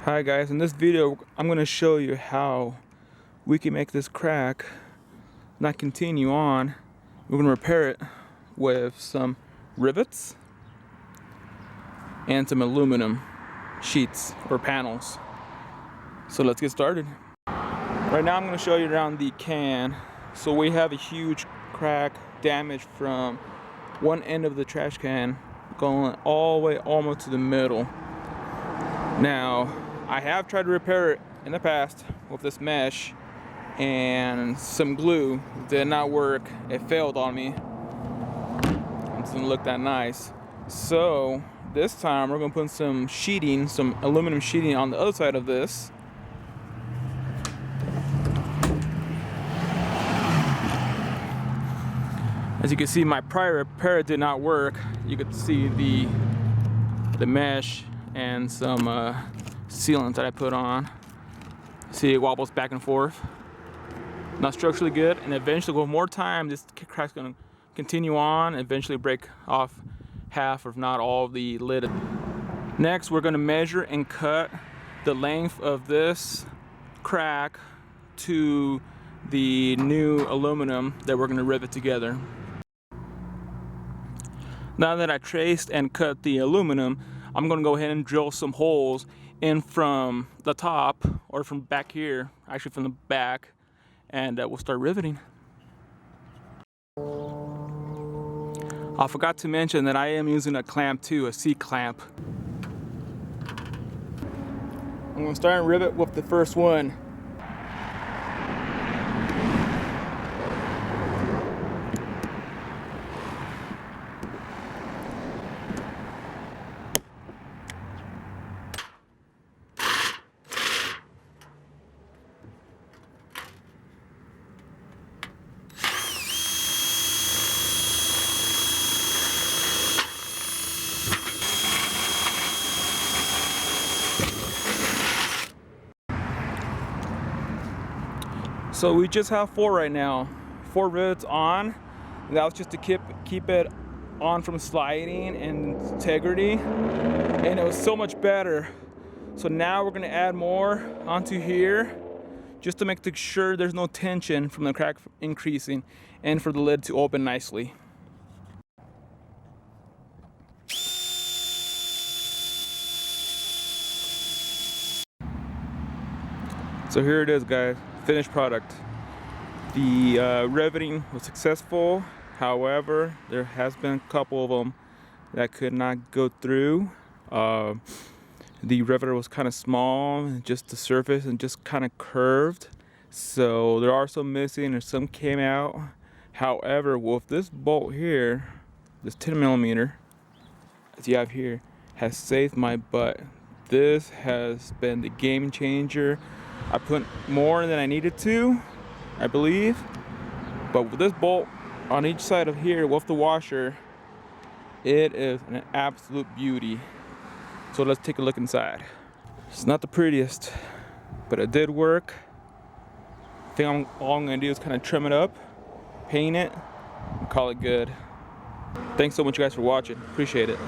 Hi guys, in this video I'm going to show you how we can make this crack not continue on. We're going to repair it with some rivets and some aluminum sheets or panels. So let's get started. Right now I'm going to show you around the can. So we have a huge crack damage from one end of the trash can going all the way almost to the middle. Now, I have tried to repair it in the past with this mesh and some glue. Did not work. It failed on me. It doesn't look that nice. So this time we're going to put some sheeting, some aluminum sheeting on the other side of this. As you can see, my prior repair did not work. You could see the mesh and some sealant that I put on. See, it wobbles back and forth. Not structurally good, and eventually with more time this crack's going to continue on and eventually break off half or if not all of the lid. Next we're going to measure and cut the length of this crack to the new aluminum that we're going to rivet together. Now that I traced and cut the aluminum, I'm going to go ahead and drill some holes in from the top or from back here, actually from the back, and we'll start riveting. I forgot to mention that I am using a clamp too, a C-clamp. I'm going to start and rivet with the first one. So we just have 4 right now, 4 rivets on. That was just to keep it on from sliding and integrity, and it was so much better. So now we're gonna add more onto here just to make sure there's no tension from the crack increasing and for the lid to open nicely. So here it is, guys. Finished product. The riveting was successful. However, there has been a couple of them that could not go through. The riveter was kind of small, just the surface, and just kind of curved. So there are some missing, and some came out. However, with this bolt here, this 10mm, as you have here, has saved my butt. This has been the game changer. I put more than I needed to, I believe, but with this bolt on each side of here with the washer, it is an absolute beauty. So let's take a look inside. It's not the prettiest, but it did work. I think all I'm gonna do is kind of trim it up, paint it, and call it good. Thanks so much, guys, for watching. Appreciate it.